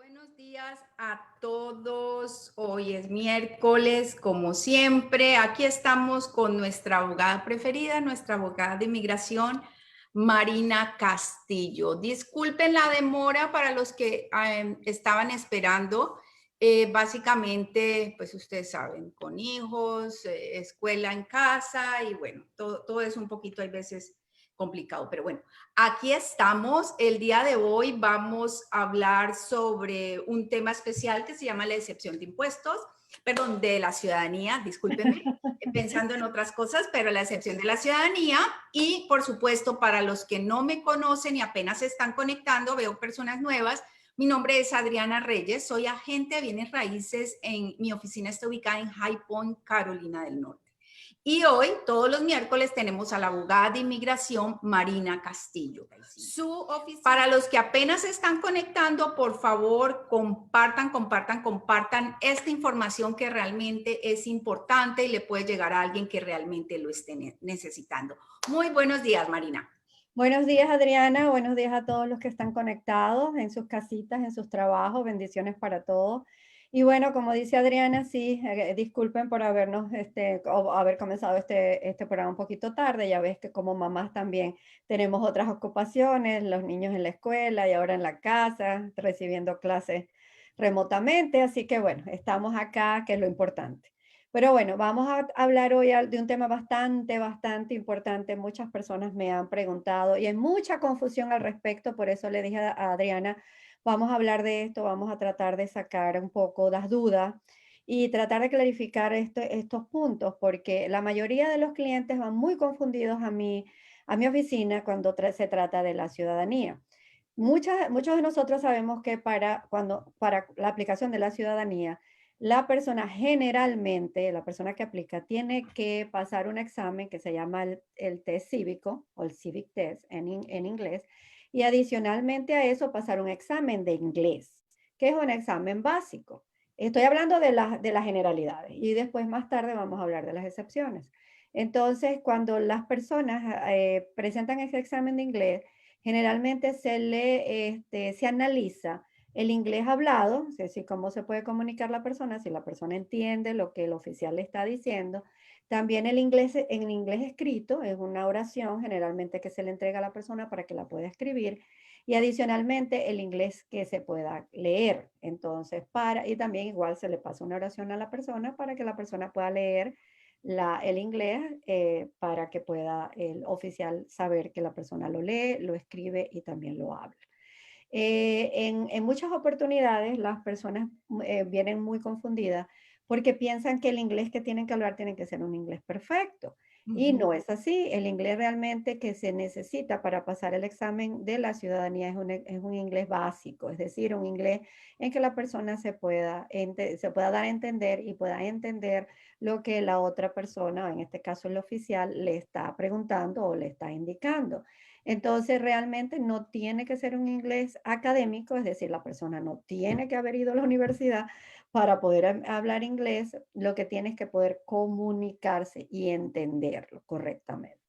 Buenos días a todos. Hoy es miércoles, como siempre. Aquí estamos con nuestra abogada preferida, nuestra abogada de inmigración, Marina Castillo. Disculpen la demora para los que estaban esperando. Básicamente, pues ustedes saben, con hijos, escuela en casa y bueno, todo es un poquito, hay veces complicado, pero bueno, aquí estamos. El día de hoy vamos a hablar sobre un tema especial que se llama la excepción de impuestos, perdón, de la ciudadanía, discúlpenme, pensando en otras cosas, pero la excepción de la ciudadanía. Y por supuesto, para los que no me conocen y apenas se están conectando, veo personas nuevas. Mi nombre es Adriana Reyes, soy agente de bienes raíces. Mi oficina está ubicada en High Point, Carolina del Norte. Y hoy, todos los miércoles, tenemos a la abogada de inmigración, Marina Castillo. Su oficina. Para los que apenas se están conectando, por favor, compartan esta información que realmente es importante y le puede llegar a alguien que realmente lo esté necesitando. Muy buenos días, Marina. Buenos días, Adriana. Buenos días a todos los que están conectados en sus casitas, en sus trabajos. Bendiciones para todos. Y bueno, como dice Adriana, sí, disculpen por habernos, o haber comenzado este programa un poquito tarde. Ya ves que como mamás también tenemos otras ocupaciones, los niños en la escuela y ahora en la casa, recibiendo clases remotamente. Así que bueno, estamos acá, que es lo importante. Pero bueno, vamos a hablar hoy de un tema bastante importante. Muchas personas me han preguntado y hay mucha confusión al respecto, por eso le dije a Adriana, vamos a hablar de esto, vamos a tratar de sacar un poco las dudas y tratar de clarificar estos puntos, porque la mayoría de los clientes van muy confundidos a mi oficina cuando se trata de la ciudadanía. Muchos de nosotros sabemos que para la aplicación de la ciudadanía, la persona que aplica, tiene que pasar un examen que se llama el test cívico o el civic test en inglés, y adicionalmente a eso pasar un examen de inglés, que es un examen básico. Estoy hablando de las generalidades y después más tarde vamos a hablar de las excepciones. Entonces, cuando las personas presentan ese examen de inglés, generalmente se analiza el inglés hablado, es decir, cómo se puede comunicar la persona, si la persona entiende lo que el oficial le está diciendo. También el inglés, en inglés escrito, es una oración generalmente que se le entrega a la persona para que la pueda escribir. Y adicionalmente el inglés que se pueda leer. Entonces, y también igual se le pasa una oración a la persona para que la persona pueda leer el inglés, para que pueda el oficial saber que la persona lo lee, lo escribe y también lo habla. En muchas oportunidades las personas vienen muy confundidas porque piensan que el inglés que tienen que hablar tiene que ser un inglés perfecto. Y Ujú. no es así. El inglés realmente que se necesita para pasar el examen de la ciudadanía es un inglés básico, es decir, un inglés en que la persona se pueda dar a entender y pueda entender lo que la otra persona, en este caso el oficial, le está preguntando o le está indicando. Entonces, realmente no tiene que ser un inglés académico, es decir, la persona no tiene que haber ido a la universidad para poder hablar inglés, lo que tiene es que poder comunicarse y entenderlo correctamente.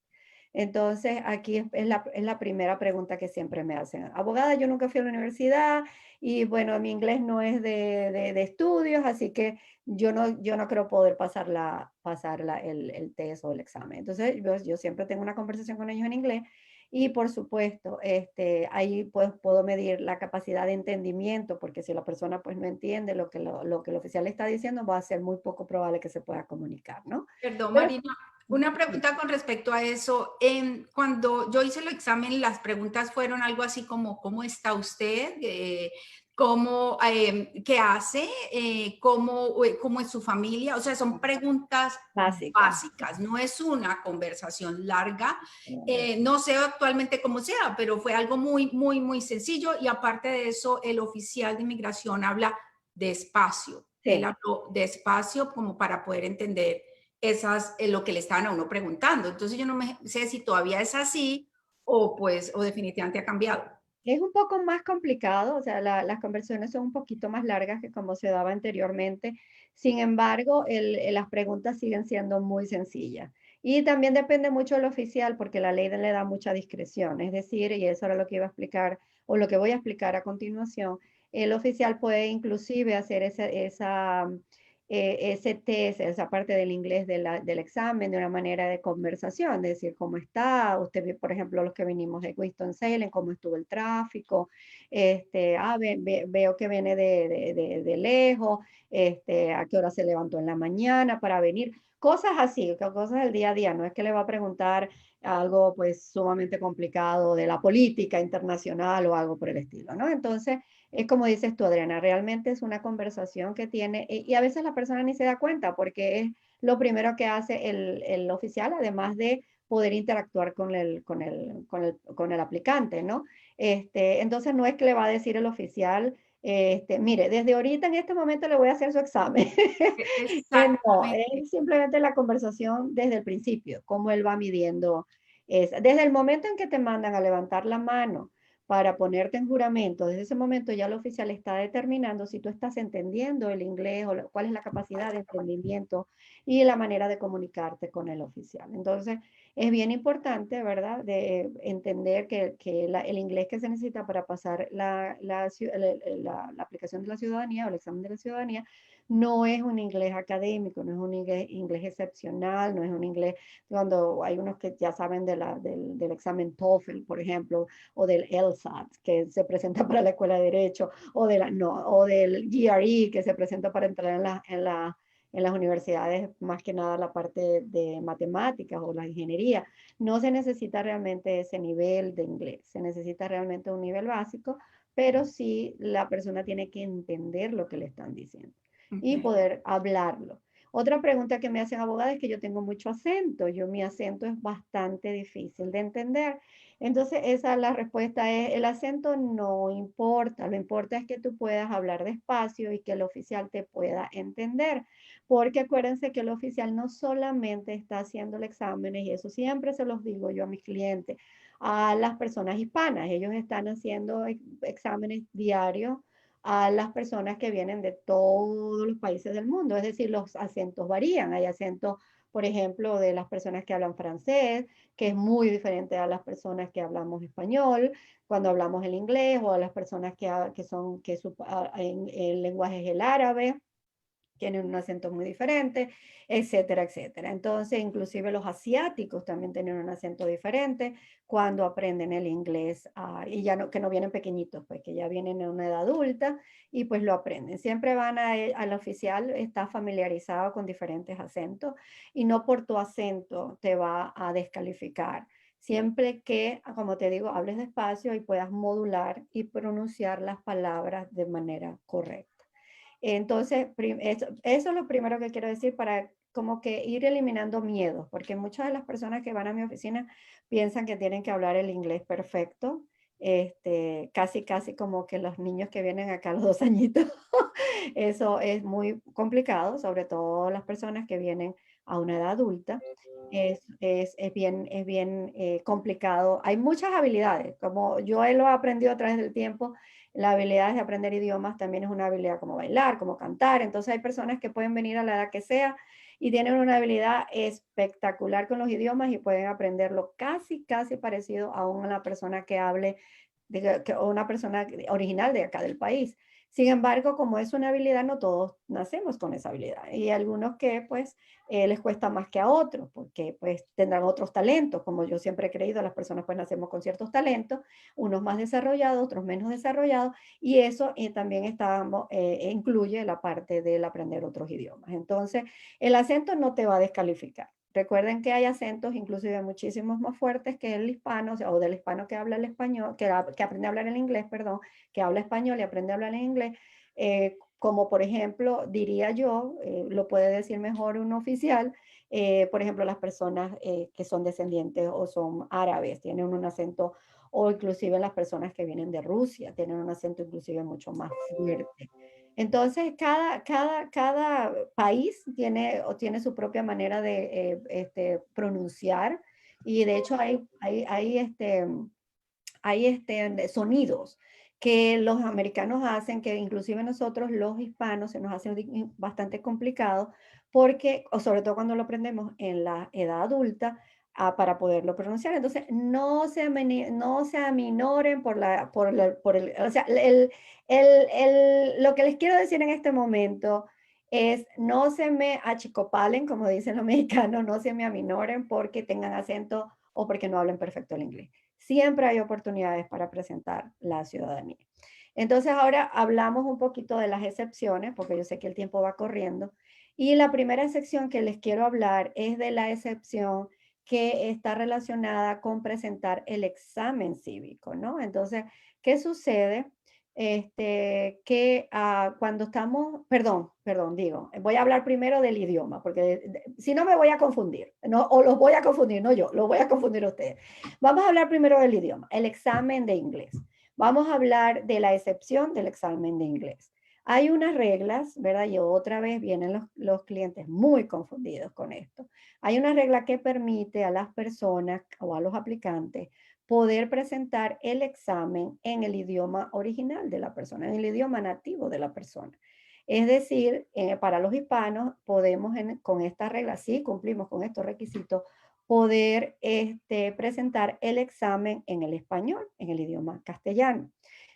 Entonces, aquí es la primera pregunta que siempre me hacen. Abogada, yo nunca fui a la universidad y bueno, mi inglés no es de estudios, así que yo no creo poder pasar el test o el examen. Entonces, yo siempre tengo una conversación con ellos en inglés y por supuesto, ahí pues puedo medir la capacidad de entendimiento, porque si la persona pues no entiende lo que el oficial le está diciendo, va a ser muy poco probable que se pueda comunicar, ¿no? Perdón, Pero Marina, una pregunta con respecto a eso. Cuando yo hice el examen, las preguntas fueron algo así como, ¿cómo está usted? ¿Qué hace? ¿Cómo es su familia? O sea, son preguntas básica. básicas, no es una conversación larga. No sé actualmente cómo sea, pero fue algo muy sencillo y aparte de eso, el oficial de inmigración habla despacio. Él Sí. habló despacio como para poder entender lo que le estaban a uno preguntando. Entonces yo no me sé si todavía es así o definitivamente ha cambiado. Es un poco más complicado, o sea, las conversaciones son un poquito más largas que como se daba anteriormente. Sin embargo, las preguntas siguen siendo muy sencillas. Y también depende mucho del oficial, porque la ley le da mucha discreción. Es decir, y eso era lo que iba a explicar, o lo que voy a explicar a continuación, el oficial puede inclusive hacer ese test, esa parte del inglés del examen de una manera de conversación, de decir cómo está, usted, por ejemplo, los que venimos de Winston-Salem, cómo estuvo el tráfico, veo que viene de lejos, a qué hora se levantó en la mañana para venir, cosas así, cosas del día a día, no es que le va a preguntar algo pues sumamente complicado de la política internacional o algo por el estilo, ¿no? Entonces, es como dices tú, Adriana, realmente es una conversación que tiene, y a veces la persona ni se da cuenta porque es lo primero que hace el oficial, además de poder interactuar con el aplicante, ¿no? Entonces no es que le va a decir el oficial, mire, desde ahorita en este momento le voy a hacer su examen. No, Exactamente. es simplemente la conversación desde el principio, cómo él va midiendo. Desde el momento en que te mandan a levantar la mano para ponerte en juramento, desde ese momento ya el oficial está determinando si tú estás entendiendo el inglés o cuál es la capacidad de entendimiento y la manera de comunicarte con el oficial. Entonces, es bien importante, ¿verdad?, de entender que el inglés que se necesita para pasar la aplicación de la ciudadanía o el examen de la ciudadanía no es un inglés académico, no es un inglés excepcional, no es un inglés cuando hay unos que ya saben del examen TOEFL, por ejemplo, o del LSAT, que se presenta para la Escuela de Derecho, o del GRE, que se presenta para entrar en las universidades, más que nada la parte de matemáticas o la ingeniería. No se necesita realmente ese nivel de inglés, se necesita realmente un nivel básico, pero sí la persona tiene que entender lo que le están diciendo y Ujú. poder hablarlo. Otra pregunta que me hacen abogadas es que yo tengo mucho acento. Mi acento es bastante difícil de entender. Entonces, la respuesta es, el acento no importa. Lo importa es que tú puedas hablar despacio y que el oficial te pueda entender. Porque acuérdense que el oficial no solamente está haciendo el examen, y eso siempre se los digo yo a mis clientes, a las personas hispanas. Ellos están haciendo exámenes diarios a las personas que vienen de todos los países del mundo. Es decir, los acentos varían. Hay acentos, por ejemplo, de las personas que hablan francés, que es muy diferente a las personas que hablamos español, cuando hablamos el inglés, o a las personas en lenguaje es el árabe, tienen un acento muy diferente, etcétera, etcétera. Entonces, inclusive los asiáticos también tienen un acento diferente cuando aprenden el inglés, y ya no, que no vienen pequeñitos, pues que ya vienen en una edad adulta y pues lo aprenden. Siempre van al oficial, está familiarizado con diferentes acentos y no por tu acento te va a descalificar. Siempre que, como te digo, hables despacio y puedas modular y pronunciar las palabras de manera correcta. Entonces, eso es lo primero que quiero decir para como que ir eliminando miedos, porque muchas de las personas que van a mi oficina piensan que tienen que hablar el inglés perfecto, casi, casi como que los niños que vienen acá a los 2 añitos. Eso es muy complicado, sobre todo las personas que vienen a una edad adulta. Es bien complicado. Hay muchas habilidades, como yo lo he aprendido a través del tiempo. La habilidad de aprender idiomas también es una habilidad como bailar, como cantar. Entonces hay personas que pueden venir a la edad que sea y tienen una habilidad espectacular con los idiomas y pueden aprenderlo casi, casi parecido a una persona que hable, o una persona original de acá del país. Sin embargo, como es una habilidad, no todos nacemos con esa habilidad. Y algunos que pues les cuesta más que a otros, porque pues tendrán otros talentos. Como yo siempre he creído, las personas pues nacemos con ciertos talentos, unos más desarrollados, otros menos desarrollados, y eso también incluye la parte del aprender otros idiomas. Entonces, el acento no te va a descalificar. Recuerden que hay acentos inclusive muchísimos más fuertes que el hispano, o del hispano que habla el español, que aprende a hablar el inglés, perdón, que habla español y aprende a hablar en inglés, como por ejemplo, diría yo, lo puede decir mejor un oficial, por ejemplo, las personas que son descendientes o son árabes, tienen un acento, o inclusive las personas que vienen de Rusia, tienen un acento inclusive mucho más fuerte. Entonces, cada país tiene su propia manera de pronunciar, y de hecho hay sonidos que los americanos hacen, que inclusive nosotros los hispanos se nos hace bastante complicado, porque, o sobre todo cuando lo aprendemos en la edad adulta, para poderlo pronunciar. Entonces, no se aminoren o sea, lo que les quiero decir en este momento es no se me achicopalen, como dicen los mexicanos, no se me aminoren porque tengan acento o porque no hablen perfecto el inglés. Siempre hay oportunidades para presentar la ciudadanía. Entonces, ahora hablamos un poquito de las excepciones, porque yo sé que el tiempo va corriendo. Y la primera excepción que les quiero hablar es de la excepción que está relacionada con presentar el examen cívico, ¿no? Entonces, ¿qué sucede? Que cuando estamos, digo, voy a hablar primero del idioma, porque si no me voy a confundir, ¿no? O los voy a confundir, no yo, los voy a confundir a ustedes. Vamos a hablar primero del idioma, el examen de inglés. Vamos a hablar de la excepción del examen de inglés. Hay unas reglas, ¿verdad? Y otra vez vienen los clientes muy confundidos con esto. Hay una regla que permite a las personas o a los aplicantes poder presentar el examen en el idioma original de la persona, en el idioma nativo de la persona. Es decir, para los hispanos podemos con esta regla, si cumplimos con estos requisitos, poder presentar el examen en el español, en el idioma castellano.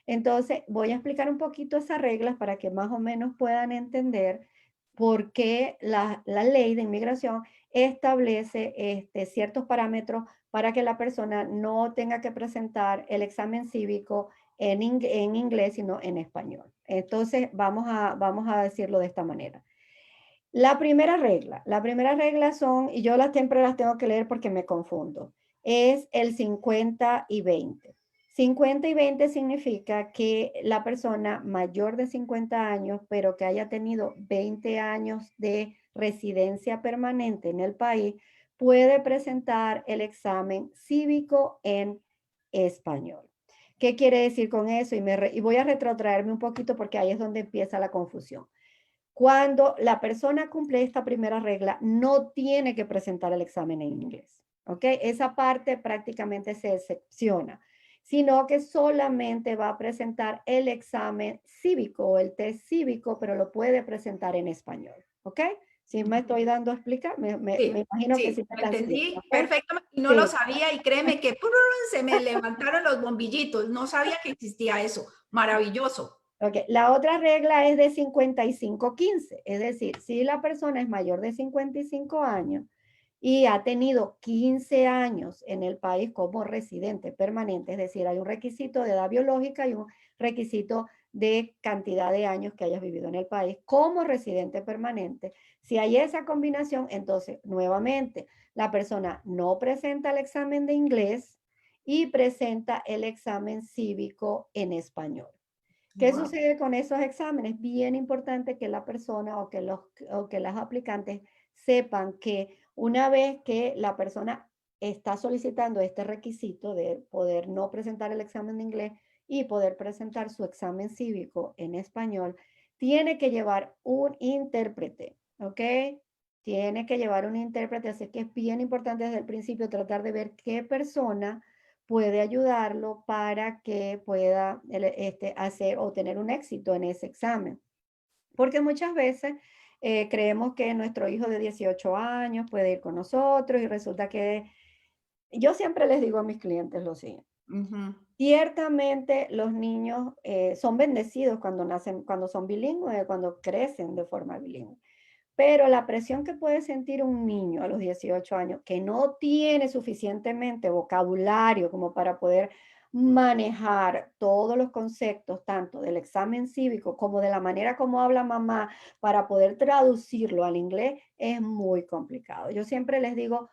Entonces, voy a explicar un poquito esas reglas para que más o menos puedan entender por qué la ley de inmigración establece ciertos parámetros para que la persona no tenga que presentar el examen cívico en inglés, sino en español. Entonces, vamos a decirlo de esta manera. La primera regla son, y yo siempre las tengo que leer porque me confundo, es el 50 y 20. 50 y 20 significa que la persona mayor de 50 años, pero que haya tenido 20 años de residencia permanente en el país, puede presentar el examen cívico en español. ¿Qué quiere decir con eso? Y voy a retrotraerme un poquito porque ahí es donde empieza la confusión. Cuando la persona cumple esta primera regla, no tiene que presentar el examen en inglés. ¿Ok? Esa parte prácticamente se excepciona, sino que solamente va a presentar el examen cívico o el test cívico, pero lo puede presentar en español. ¿Ok? Si me estoy dando a explicar, me imagino que sí me están entendí siguiendo, ¿okay? perfectamente y no lo sabía y créeme que se me levantaron los bombillitos, no sabía que existía eso, maravilloso. Okay. La otra regla es de 55-15, es decir, si la persona es mayor de 55 años y ha tenido 15 años en el país como residente permanente, es decir, hay un requisito de edad biológica y un requisito de cantidad de años que hayas vivido en el país como residente permanente. Si hay esa combinación, entonces, nuevamente, la persona no presenta el examen de inglés y presenta el examen cívico en español. ¿Qué sucede con esos exámenes? Bien importante que la persona o que las aplicantes sepan que una vez que la persona está solicitando este requisito de poder no presentar el examen de inglés y poder presentar su examen cívico en español, tiene que llevar un intérprete, ¿ok? Tiene que llevar un intérprete, así que es bien importante desde el principio tratar de ver qué persona puede ayudarlo para que pueda hacer o tener un éxito en ese examen. Porque muchas veces creemos que nuestro hijo de 18 años puede ir con nosotros y resulta que yo siempre les digo a mis clientes lo siguiente. Ciertamente los niños son bendecidos cuando nacen, cuando son bilingües, cuando crecen de forma bilingüe. Pero la presión que puede sentir un niño a los 18 años que no tiene suficientemente vocabulario como para poder manejar todos los conceptos, tanto del examen cívico como de la manera como habla mamá, para poder traducirlo al inglés, es muy complicado. Yo siempre les digo,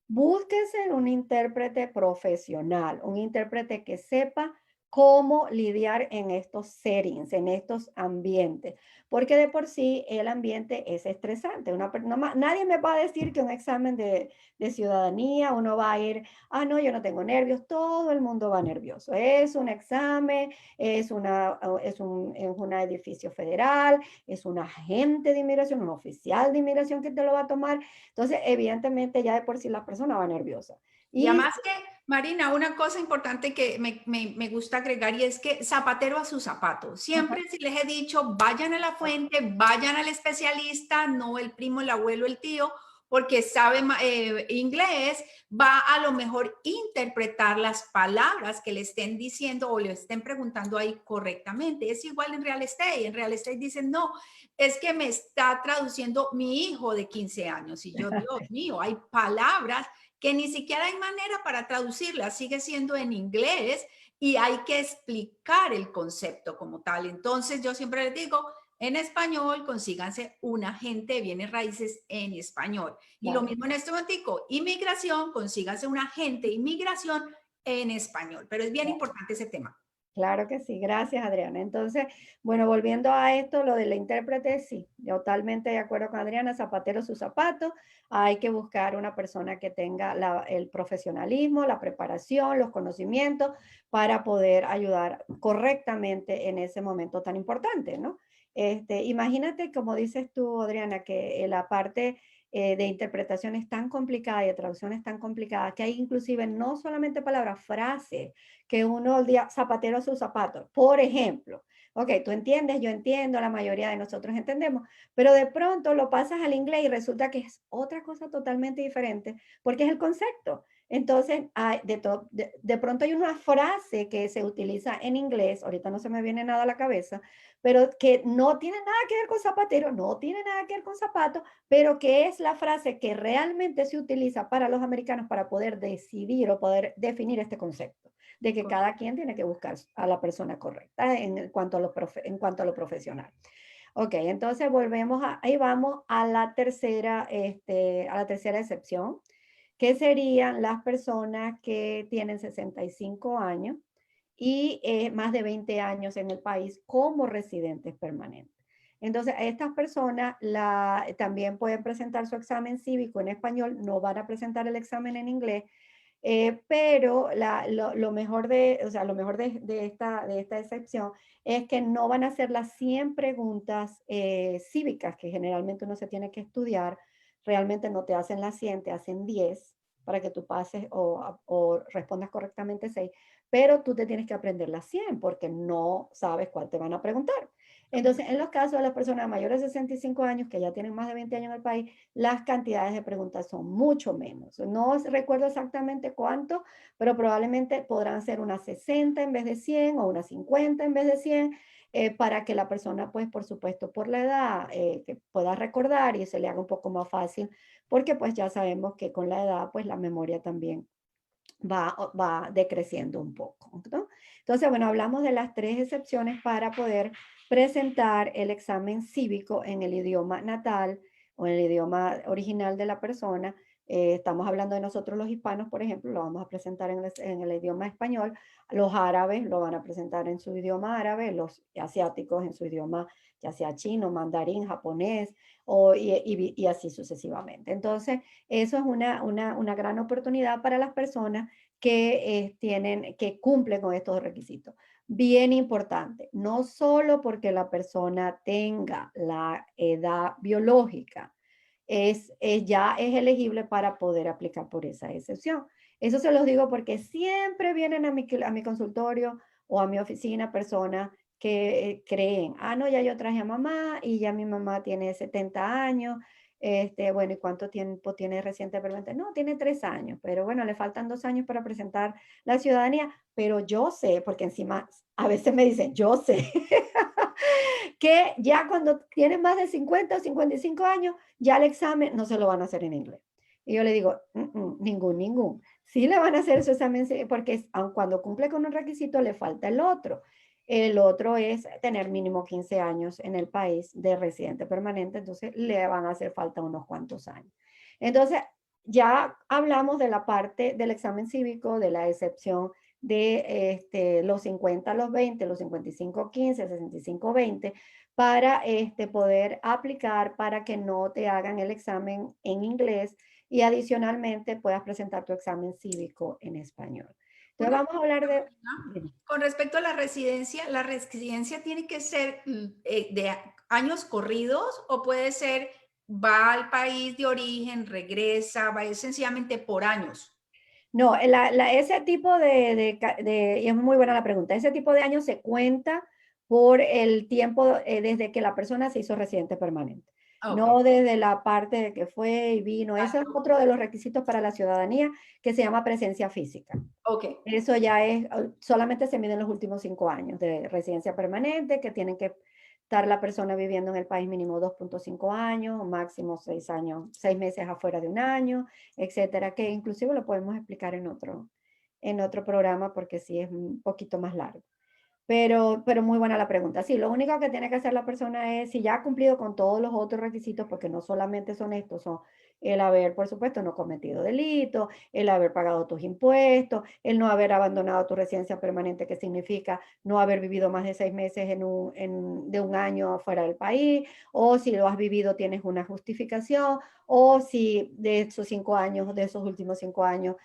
búsquense un intérprete profesional, un intérprete que sepa cómo lidiar en estos settings, en estos ambientes, porque de por sí el ambiente es estresante. Nadie me va a decir que un examen de ciudadanía uno va a ir, no, yo no tengo nervios, todo el mundo va nervioso. Es un examen, es un edificio federal, es un agente de inmigración, un oficial de inmigración que te lo va a tomar. Entonces, evidentemente ya de por sí la persona va nerviosa. Y además que, Marina, una cosa importante que me gusta agregar y es que zapatero a su zapato. Siempre si les he dicho, vayan a la fuente, vayan al especialista, no el primo, el abuelo, el tío, porque sabe inglés, va a lo mejor interpretar las palabras que le estén diciendo o le estén preguntando ahí correctamente. Es igual en real estate. En real estate dicen, no, es que me está traduciendo mi hijo de 15 años. Y yo, Dios mío, hay palabras que ni siquiera hay manera para traducirlas, sigue siendo en inglés y hay que explicar el concepto como tal. Entonces yo siempre les digo, en español, consíganse un agente de bienes raíces en español. Y lo mismo en este momentico, inmigración, consíganse un agente de inmigración en español. Pero es bien importante ese tema. Claro que sí, gracias Adriana. Entonces, bueno, volviendo a esto, lo del intérprete, sí, totalmente de acuerdo con Adriana, zapatero sus zapatos, hay que buscar una persona que tenga el profesionalismo, la preparación, los conocimientos para poder ayudar correctamente en ese momento tan importante, ¿no? Imagínate, como dices tú, Adriana, que la parte de interpretación es tan complicada y de traducción es tan complicada que hay inclusive no solamente palabras, frases que uno día zapatero a sus zapatos. Por ejemplo, ok, tú entiendes, yo entiendo, la mayoría de nosotros entendemos, pero de pronto lo pasas al inglés y resulta que es otra cosa totalmente diferente porque es el concepto. Entonces, de pronto hay una frase que se utiliza en inglés, ahorita no se me viene nada a la cabeza, pero que no tiene nada que ver con zapatero, no tiene nada que ver con zapato, pero que es la frase que realmente se utiliza para los americanos para poder decidir o poder definir este concepto de que cada quien tiene que buscar a la persona correcta en cuanto a lo profesional. Ok, entonces ahí vamos a la tercera excepción, que serían las personas que tienen 65 años y más de 20 años en el país como residentes permanentes. Entonces, estas personas también pueden presentar su examen cívico en español, no van a presentar el examen en inglés, pero lo mejor de esta excepción es que no van a ser las 100 preguntas cívicas que generalmente uno se tiene que estudiar. Realmente no te hacen las 100, te hacen 10 para que tú pases o respondas correctamente 6, pero tú te tienes que aprender las 100 porque no sabes cuál te van a preguntar. Entonces, en los casos de las personas mayores de 65 años que ya tienen más de 20 años en el país, las cantidades de preguntas son mucho menos. No recuerdo exactamente cuánto, pero probablemente podrán ser unas 60 en vez de 100 o unas 50 en vez de 100, para que la persona, pues, por supuesto, por la edad, que pueda recordar y se le haga un poco más fácil, porque pues ya sabemos que con la edad, pues la memoria también va decreciendo un poco, ¿no? Entonces, bueno, hablamos de las 3 excepciones para poder presentar el examen cívico en el idioma natal o en el idioma original de la persona. Estamos hablando de nosotros los hispanos, por ejemplo, lo vamos a presentar en el idioma español. Los árabes lo van a presentar en su idioma árabe, los asiáticos en su idioma, ya sea chino, mandarín, japonés, y así sucesivamente. Entonces, eso es una gran oportunidad para las personas que cumplen con estos requisitos. Bien importante, no solo porque la persona tenga la edad biológica, ya es elegible para poder aplicar por esa excepción. Eso se los digo porque siempre vienen a mi consultorio o a mi oficina personas que creen, no, ya yo traje a mamá y ya mi mamá tiene 70 años, bueno, ¿y cuánto tiempo tiene reciente permanente? No, tiene 3 años, pero bueno, le faltan 2 años para presentar la ciudadanía, pero yo sé, porque encima a veces me dicen, yo sé, que ya cuando tienen más de 50 o 55 años, ya el examen no se lo van a hacer en inglés. Y yo le digo, ningún. Sí le van a hacer su examen porque aun cuando cumple con un requisito, le falta el otro. El otro es tener mínimo 15 años en el país de residente permanente, entonces le van a hacer falta unos cuantos años. Entonces, ya hablamos de la parte del examen cívico, de la excepción de los 50 a los 20, los 55 15, 65 20, para poder aplicar para que no te hagan el examen en inglés y adicionalmente puedas presentar tu examen cívico en español. Entonces vamos a hablar de... Con respecto a la residencia tiene que ser de años corridos o puede ser va al país de origen, regresa, va sencillamente por años. No, ese tipo y es muy buena la pregunta, ese tipo de años se cuenta por el tiempo desde que la persona se hizo residente permanente. Ok, no desde la parte de que fue y vino. Eso es otro de los requisitos para la ciudadanía que se llama presencia física. ok, Eso ya es, solamente se mide en los últimos 5 años de residencia permanente, que tienen que estar la persona viviendo en el país mínimo 2.5 años, o máximo 6 años, 6 meses afuera de un año, etcétera, que inclusive lo podemos explicar en otro programa porque sí es un poquito más largo. Pero muy buena la pregunta. Sí, lo único que tiene que hacer la persona es, si ya ha cumplido con todos los otros requisitos, porque no solamente son estos, son el haber, por supuesto, no cometido delito, el haber pagado tus impuestos, el no haber abandonado tu residencia permanente, que significa no haber vivido más de 6 meses de un año fuera del país, o si lo has vivido tienes una justificación, o si de esos 5 años, de esos últimos 5 años,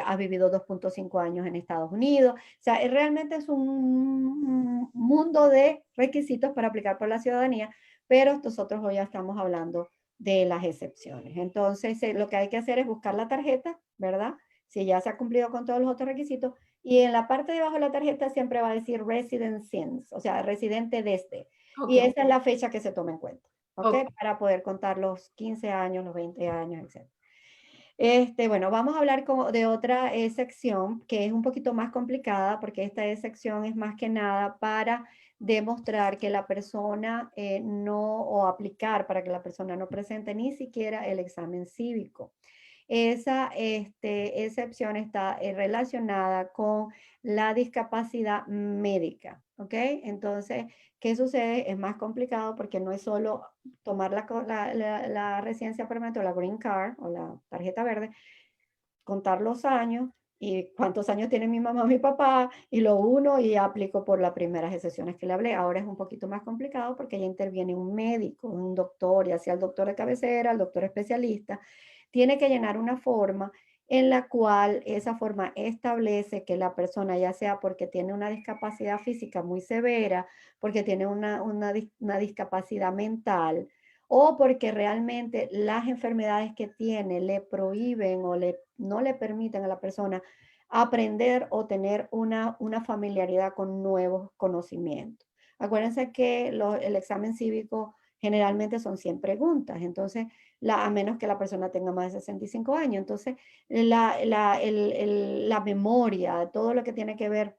has vivido 2.5 años en Estados Unidos. O sea, realmente es un mundo de requisitos para aplicar por la ciudadanía, pero nosotros hoy ya estamos hablando de las excepciones. Entonces, lo que hay que hacer es buscar la tarjeta, ¿verdad? Si ya se ha cumplido con todos los otros requisitos. Y en la parte de abajo de la tarjeta siempre va a decir resident since, o sea, residente desde. ok, Y esa es la fecha que se toma en cuenta, ¿ok? ok. Para poder contar los 15 años, los 20 años, etc. Bueno, vamos a hablar de otra sección que es un poquito más complicada porque esta sección es más que nada para demostrar que la persona no, o aplicar para que la persona no presente ni siquiera el examen cívico. Esa excepción está relacionada con la discapacidad médica, ¿ok? Entonces, ¿qué sucede? Es más complicado porque no es solo tomar la residencia permanente o la green card o la tarjeta verde, contar los años y cuántos años tiene mi mamá o mi papá y lo uno y aplico por las primeras excepciones que le hablé. Ahora es un poquito más complicado porque ya interviene un médico, un doctor, ya sea el doctor de cabecera, el doctor especialista, tiene que llenar una forma en la cual esa forma establece que la persona, ya sea porque tiene una discapacidad física muy severa, porque tiene una discapacidad mental, o porque realmente las enfermedades que tiene le prohíben o no le permiten a la persona aprender o tener una familiaridad con nuevos conocimientos. Acuérdense que el examen cívico generalmente son 100 preguntas, entonces, a menos que la persona tenga más de 65 años. Entonces, la memoria, todo lo que tiene que ver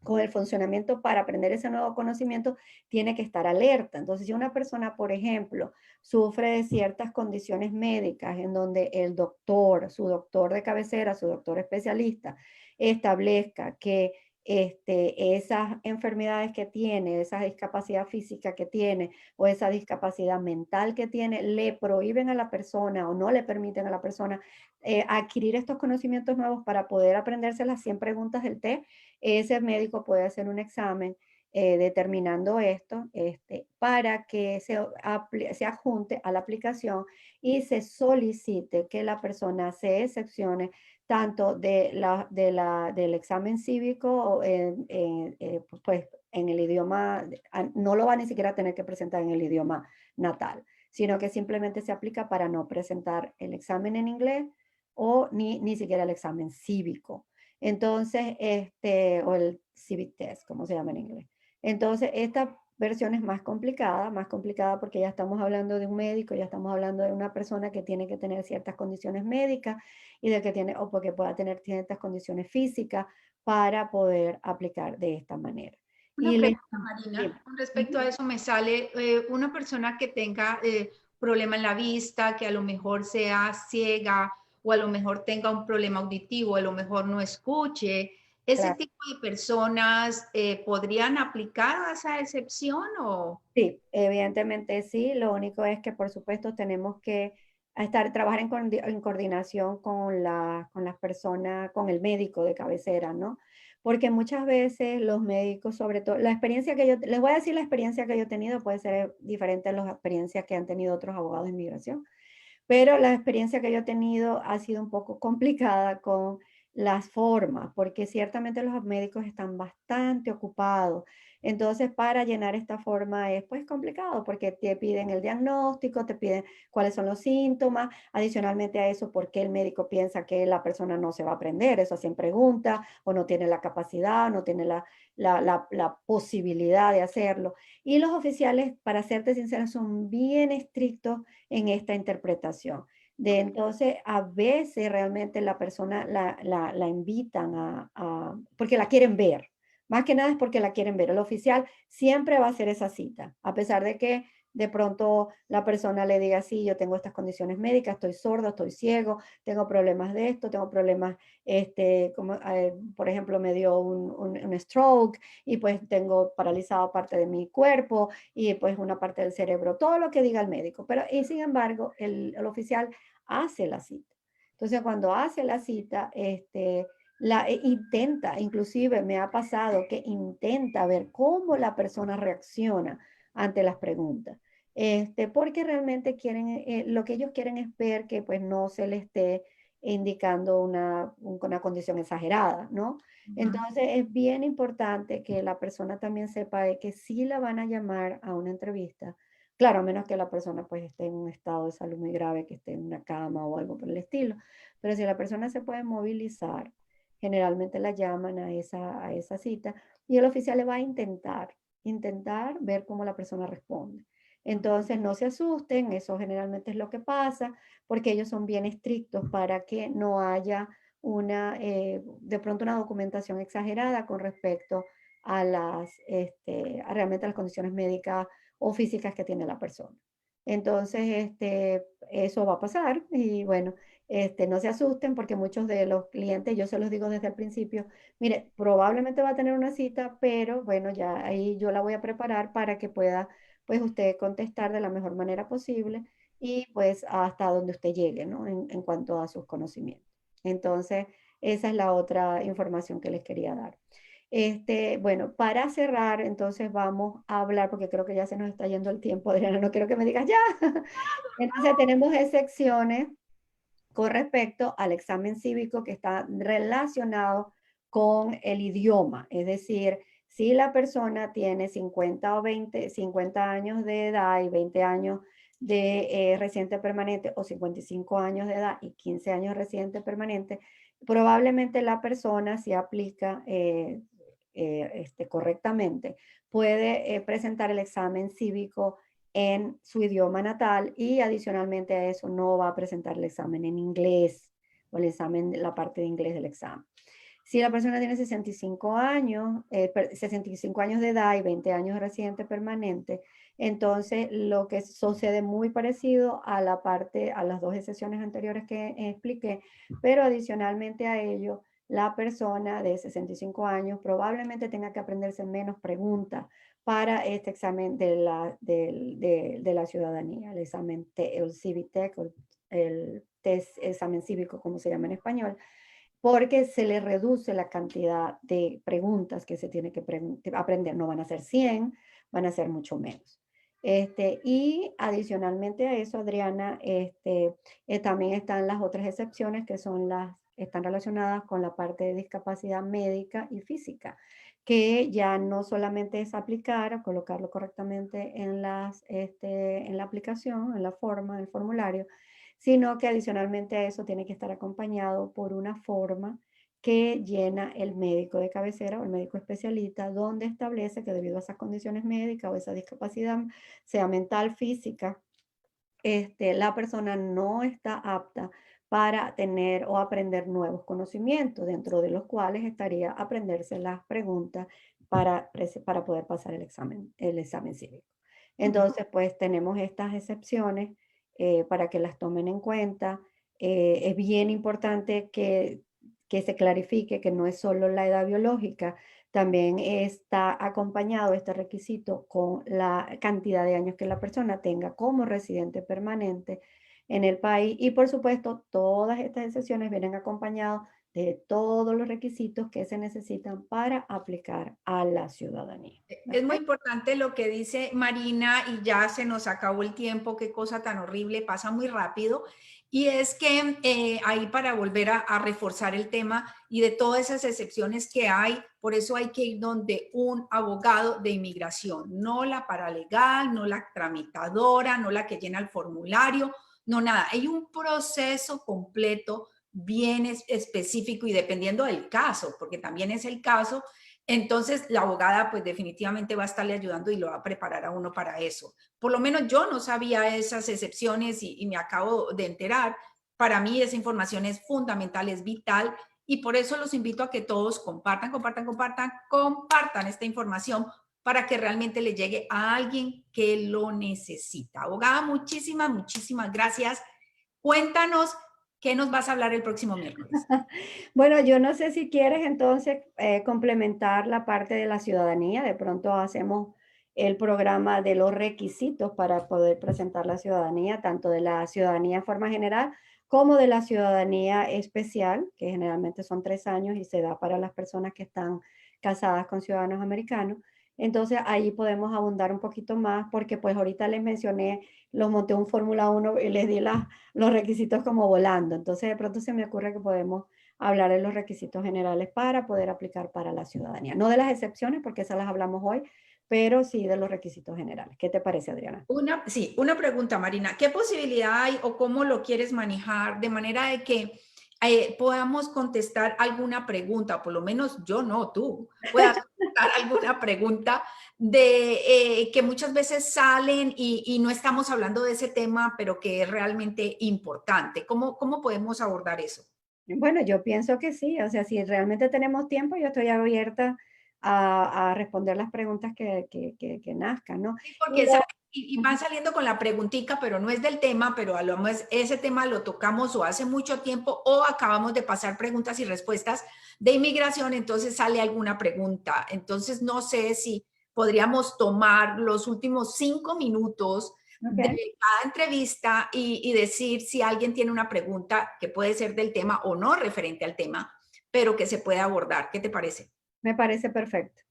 con el funcionamiento para aprender ese nuevo conocimiento, tiene que estar alerta. Entonces, si una persona, por ejemplo, sufre de ciertas condiciones médicas en donde el doctor, su doctor de cabecera, su doctor especialista, establezca que esas enfermedades que tiene, esa discapacidad física que tiene o esa discapacidad mental que tiene, le prohíben a la persona o no le permiten a la persona adquirir estos conocimientos nuevos para poder aprenderse las 100 preguntas del test, ese médico puede hacer un examen determinando esto para que se adjunte a la aplicación y se solicite que la persona se excepcione tanto del examen cívico, pues en el idioma, no lo va ni siquiera a tener que presentar en el idioma natal, sino que simplemente se aplica para no presentar el examen en inglés o ni siquiera el examen cívico. Entonces, o el Civic Test, como se llama en inglés. Entonces, esta versión es más complicada porque ya estamos hablando de un médico, ya estamos hablando de una persona que tiene que tener ciertas condiciones médicas y de que tiene, o porque pueda tener ciertas condiciones físicas para poder aplicar de esta manera. Una Y pregunta, sí. Marina, con respecto a eso me sale una persona que tenga problema en la vista, que a lo mejor sea ciega o a lo mejor tenga un problema auditivo, a lo mejor no escuche. ¿Ese Claro. tipo de personas podrían aplicar a esa excepción o? Sí, evidentemente sí. Lo único es que, por supuesto, tenemos que trabajar en coordinación con las personas, con el médico de cabecera, ¿no? Porque muchas veces los médicos, sobre todo, la experiencia que les voy a decir la experiencia que yo he tenido, puede ser diferente a las experiencias que han tenido otros abogados de inmigración, pero la experiencia que yo he tenido ha sido un poco complicada con las formas, porque ciertamente los médicos están bastante ocupados. Entonces, para llenar esta forma es pues complicado porque te piden el diagnóstico, te piden cuáles son los síntomas, adicionalmente a eso, por qué el médico piensa que la persona no se va a aprender, eso hacen preguntas, o no tiene la capacidad, no tiene la posibilidad de hacerlo. Y los oficiales, para serte sincera, son bien estrictos en esta interpretación. De entonces, a veces realmente la persona la invitan porque la quieren ver. Más que nada es porque la quieren ver. El oficial siempre va a hacer esa cita, a pesar de que de pronto la persona le diga, sí, yo tengo estas condiciones médicas, estoy sordo, estoy ciego, tengo problemas de esto, tengo problemas, como, por ejemplo, me dio un stroke y pues tengo paralizado parte de mi cuerpo y pues una parte del cerebro, todo lo que diga el médico. Pero, y sin embargo, el oficial hace la cita. Entonces, cuando hace la cita, intenta, inclusive me ha pasado que intenta ver cómo la persona reacciona ante las preguntas. Porque realmente quieren, lo que ellos quieren es ver que pues no se le esté indicando una condición exagerada, ¿no? Ujú. Entonces es bien importante que la persona también sepa de que sí la van a llamar a una entrevista. Claro, a menos que la persona pues esté en un estado de salud muy grave, que esté en una cama o algo por el estilo. Pero si la persona se puede movilizar, generalmente la llaman a esa cita y el oficial le va a intentar ver cómo la persona responde. Entonces, no se asusten, eso generalmente es lo que pasa, porque ellos son bien estrictos para que no haya de pronto una documentación exagerada con respecto a a realmente las condiciones médicas o físicas que tiene la persona. Entonces, eso va a pasar y bueno, no se asusten porque muchos de los clientes, yo se los digo desde el principio, mire, probablemente va a tener una cita, pero bueno, ya ahí yo la voy a preparar para que pueda, pues usted contestar de la mejor manera posible y pues hasta donde usted llegue, ¿no? En cuanto a sus conocimientos. Entonces, esa es la otra información que les quería dar. Bueno, para cerrar, entonces vamos a hablar, porque creo que ya se nos está yendo el tiempo, Adriana, no quiero que me digas ya. Entonces tenemos excepciones con respecto al examen cívico que está relacionado con el idioma. Es decir, si la persona tiene 50 o 50 años de edad y 20 años de residente permanente o 55 años de edad y 15 años residente permanente, probablemente la persona, si aplica correctamente, puede presentar el examen cívico en su idioma natal y adicionalmente a eso no va a presentar el examen en inglés o el examen, la parte de inglés del examen. Si la persona tiene 65 años, 65 años de edad y 20 años de residente permanente, entonces lo que sucede muy parecido a a las dos excepciones anteriores que expliqué, pero adicionalmente a ello, la persona de 65 años probablemente tenga que aprenderse menos preguntas para este examen de la ciudadanía, el examen, el CIVITEC, el test, examen cívico, como se llama en español, porque se le reduce la cantidad de preguntas que se tiene que aprender. No van a ser 100, van a ser mucho menos. Y adicionalmente a eso, Adriana, también están las otras excepciones que están relacionadas con la parte de discapacidad médica y física, que ya no solamente es aplicar o colocarlo correctamente en la aplicación, en la forma, en el formulario, sino que adicionalmente a eso tiene que estar acompañado por una forma que llena el médico de cabecera o el médico especialista, donde establece que debido a esas condiciones médicas o esa discapacidad, sea mental, física, la persona no está apta para tener o aprender nuevos conocimientos, dentro de los cuales estaría aprenderse las preguntas para poder pasar el examen cívico. Entonces, pues tenemos estas excepciones para que las tomen en cuenta. Es bien importante que se clarifique que no es solo la edad biológica, también está acompañado este requisito con la cantidad de años que la persona tenga como residente permanente en el país y por supuesto todas estas excepciones vienen acompañadas de todos los requisitos que se necesitan para aplicar a la ciudadanía. Es muy importante lo que dice Marina y ya se nos acabó el tiempo, qué cosa tan horrible, pasa muy rápido. Y es que ahí para volver a reforzar el tema y de todas esas excepciones que hay, por eso hay que ir donde un abogado de inmigración, no la paralegal, no la tramitadora, no la que llena el formulario, no nada. Hay un proceso completo bien específico y dependiendo del caso, porque también es el caso, entonces la abogada pues definitivamente va a estarle ayudando y lo va a preparar a uno para eso. Por lo menos yo no sabía esas excepciones y me acabo de enterar. Para mí esa información es fundamental, es vital y por eso los invito a que todos compartan, compartan, compartan, compartan esta información para que realmente le llegue a alguien que lo necesita. Abogada, muchísimas, muchísimas gracias. Cuéntanos qué nos vas a hablar el próximo miércoles. Bueno, yo no sé si quieres entonces complementar la parte de la ciudadanía. De pronto hacemos el programa de los requisitos para poder presentar la ciudadanía, tanto de la ciudadanía en forma general como de la ciudadanía especial, que generalmente son 3 años y se da para las personas que están casadas con ciudadanos americanos. Entonces ahí podemos abundar un poquito más porque pues ahorita les mencioné, los monté un Fórmula 1 y les di los requisitos como volando. Entonces, de pronto se me ocurre que podemos hablar de los requisitos generales para poder aplicar para la ciudadanía. No de las excepciones, porque esas las hablamos hoy, pero sí de los requisitos generales. ¿Qué te parece, Adriana? Sí, una pregunta, Marina. ¿Qué posibilidad hay o cómo lo quieres manejar de manera de que podamos contestar alguna pregunta, o por lo menos yo no, tú, puedas contestar alguna pregunta de que muchas veces salen y no estamos hablando de ese tema, pero que es realmente importante? ¿Cómo podemos abordar eso? Bueno, yo pienso que sí, o sea, si realmente tenemos tiempo, yo estoy abierta a responder las preguntas que nazcan, ¿no? Sí, Y porque y van saliendo con la preguntita, pero no es del tema, pero a lo mejor ese tema lo tocamos o hace mucho tiempo o acabamos de pasar preguntas y respuestas de inmigración, entonces sale alguna pregunta. Entonces no sé si podríamos tomar los últimos 5 minutos de ok, cada entrevista y decir si alguien tiene una pregunta que puede ser del tema o no referente al tema, pero que se puede abordar. ¿Qué te parece? me parece perfecto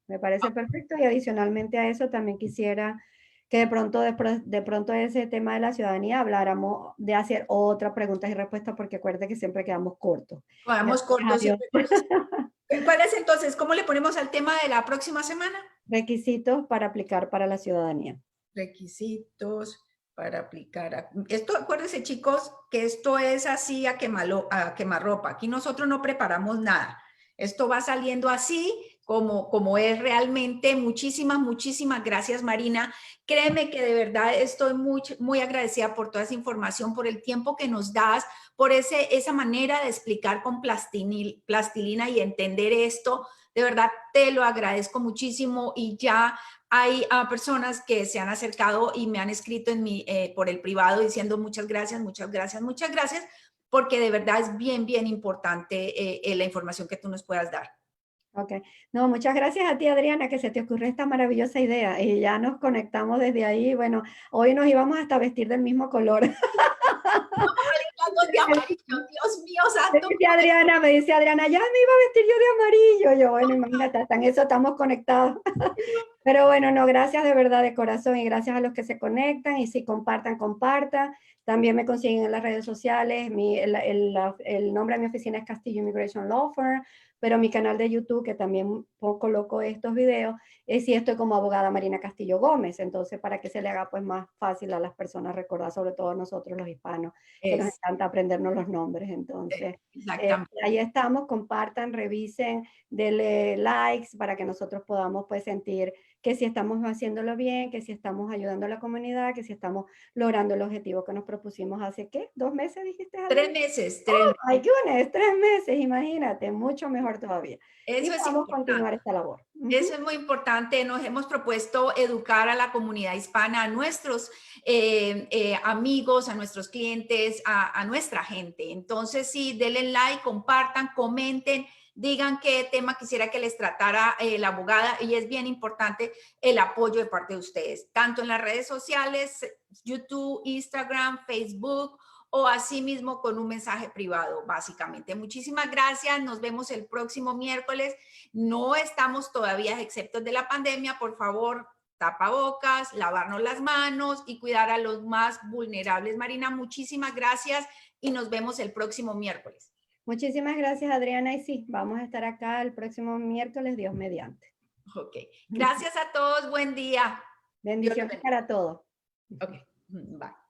y adicionalmente a eso también quisiera que de pronto de ese tema de la ciudadanía habláramos de hacer otra preguntas y respuestas porque acuérdate que siempre quedamos cortos. Vamos Gracias a cortos Dios. siempre con eso. ¿Cuál es entonces? ¿Cómo le ponemos al tema de la próxima semana? Requisitos para aplicar para la ciudadanía. Requisitos para aplicar. Esto, acuérdense chicos, que esto es así a quemarropa. Aquí nosotros no preparamos nada. Esto va saliendo así como es realmente. Muchísimas, muchísimas gracias, Marina. Créeme que de verdad estoy muy, muy agradecida por toda esa información, por el tiempo que nos das, por esa manera de explicar con plastilina y entender esto. De verdad, te lo agradezco muchísimo y ya hay personas que se han acercado y me han escrito por el privado diciendo muchas gracias, muchas gracias, muchas gracias, porque de verdad es bien, bien importante la información que tú nos puedas dar. Ok. No, muchas gracias a ti, Adriana, que se te ocurrió esta maravillosa idea y ya nos conectamos desde ahí. Bueno, hoy nos íbamos hasta vestir del mismo color. Hablando de amarillo, Dios mío santo. Me dice Adriana, ya me iba a vestir yo de amarillo. Yo, bueno, imagínate, hasta en eso estamos conectados. Pero bueno, no, gracias de verdad de corazón y gracias a los que se conectan y si compartan, compartan. También me consiguen en las redes sociales. El nombre de mi oficina es Castillo Immigration Law Firm, pero mi canal de YouTube, que también coloco estos videos, sí estoy como abogada Marina Castillo Gómez. Entonces, para que se le haga pues más fácil a las personas recordar, sobre todo a nosotros los hispanos, que nos Es, encanta aprendernos los nombres. Entonces, exactamente. ahí estamos, compartan, revisen, denle likes para que nosotros podamos pues sentir que si estamos haciéndolo bien, que si estamos ayudando a la comunidad, que si estamos logrando el objetivo que nos propusimos hace, ¿qué? ¿2 meses dijiste, Tres Adriana? meses, Oh 3 meses. my goodness, 3 meses, imagínate, mucho mejor todavía. Y Eso es vamos a importante. continuar esta labor. Eso es muy importante. Nos hemos propuesto educar a la comunidad hispana, a nuestros amigos, a nuestros clientes, a nuestra gente. Entonces, sí, denle like, compartan, comenten, digan qué tema quisiera que les tratara la abogada. Y es bien importante el apoyo de parte de ustedes, tanto en las redes sociales, YouTube, Instagram, Facebook o así mismo con un mensaje privado, básicamente. Muchísimas gracias. Nos vemos el próximo miércoles. No estamos todavía exceptos de la pandemia. Por favor, tapabocas, lavarnos las manos y cuidar a los más vulnerables. Marina, muchísimas gracias y nos vemos el próximo miércoles. Muchísimas gracias, Adriana. Y sí, vamos a estar acá el próximo miércoles, Dios mediante. Ok. Gracias a todos. Buen día. Bendiciones para todos. Ok. Bye.